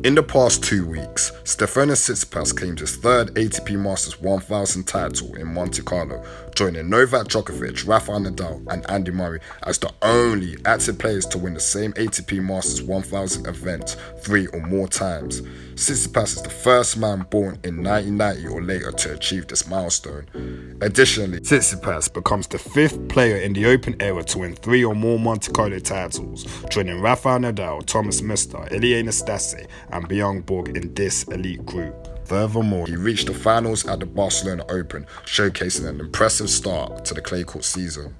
In the past 2 weeks, Stefanos Tsitsipas claimed his third ATP Masters 1000 title in Monte Carlo, joining Novak Djokovic, Rafael Nadal and Andy Murray as the only active players to win the same ATP Masters 1000 event 3 or more times. Tsitsipas is the first man born in 1990 or later to achieve this milestone. Additionally, Tsitsipas becomes the 5th player in the Open era to win 3 or more Monte Carlo titles, joining Rafael Nadal, Thomas Muster, Ilie Nastase and Bjorn Borg in this elite group. Furthermore, he reached the finals at the Barcelona Open, showcasing an impressive start to the clay court season.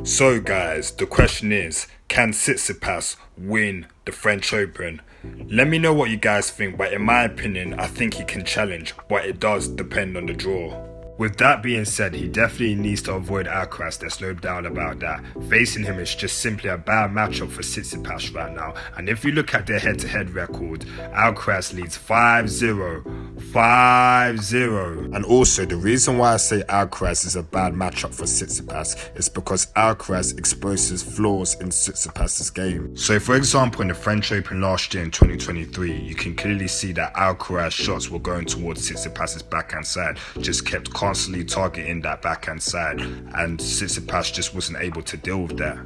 So guys, the question is, can Tsitsipas win the French Open? Let me know what you guys think, but in my opinion, I think he can challenge, but it does depend on the draw. With that being said, he definitely needs to avoid Alcaraz. There's no doubt about that. Facing him is just simply a bad matchup for Tsitsipas right now. And if you look at their head-to-head record, Alcaraz leads 5-0. 5-0. And also, the reason why I say Alcaraz is a bad matchup for Tsitsipas is because Alcaraz exposes flaws in Tsitsipas' game. So for example, in the French Open last year in 2023, you can clearly see that Alcaraz shots were going towards Tsitsipas' backhand side, just kept constantly targeting that backhand side, and Tsitsipas just wasn't able to deal with that.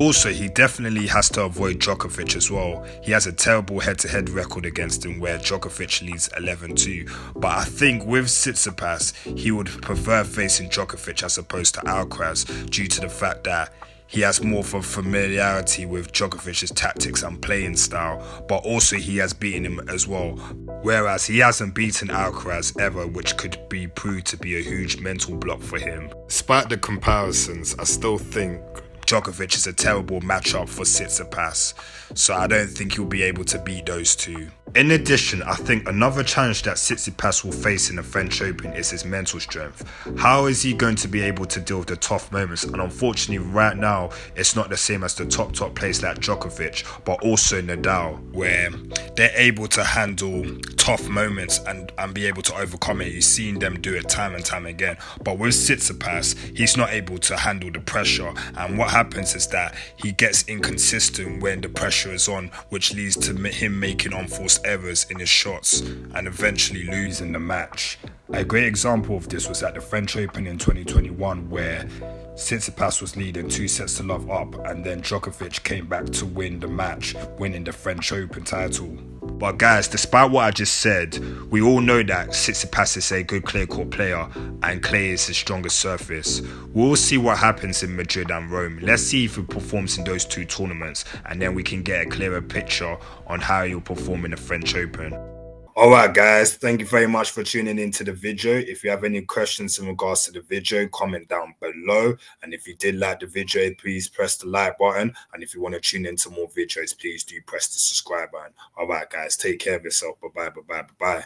Also, he definitely has to avoid Djokovic as well. He has a terrible head-to-head record against him where Djokovic leads 11-2. But I think with Tsitsipas, he would prefer facing Djokovic as opposed to Alcaraz due to the fact that he has more of a familiarity with Djokovic's tactics and playing style, but also he has beaten him as well. Whereas he hasn't beaten Alcaraz ever, which could be proved to be a huge mental block for him. Despite the comparisons, I still think Djokovic is a terrible matchup for Tsitsipas, so I don't think he'll be able to beat those two. In addition, I think another challenge that Tsitsipas will face in the French Open is his mental strength. How is he going to be able to deal with the tough moments? And unfortunately, right now, it's not the same as the top players like Djokovic, but also Nadal, where they're able to handle tough moments and be able to overcome it. You've seen them do it time and time again. But with Tsitsipas, he's not able to handle the pressure. And what happens is that he gets inconsistent when the pressure is on, which leads to him making unforced errors in his shots and eventually losing the match. A great example of this was at the French Open in 2021 where Tsitsipas was leading 2-0 up and then Djokovic came back to win the match, winning the French Open title. But guys, despite what I just said, we all know that Tsitsipas is a good clay court player and clay is his strongest surface. We'll see what happens in Madrid and Rome. Let's see if he performs in those two tournaments and then we can get a clearer picture on how he'll perform in the French Open. Alright guys, thank you very much for tuning into the video. If you have any questions in regards to the video, comment down below. And if you did like the video, please press the like button. And if you want to tune into more videos, please do press the subscribe button. Alright guys, take care of yourself. Bye bye.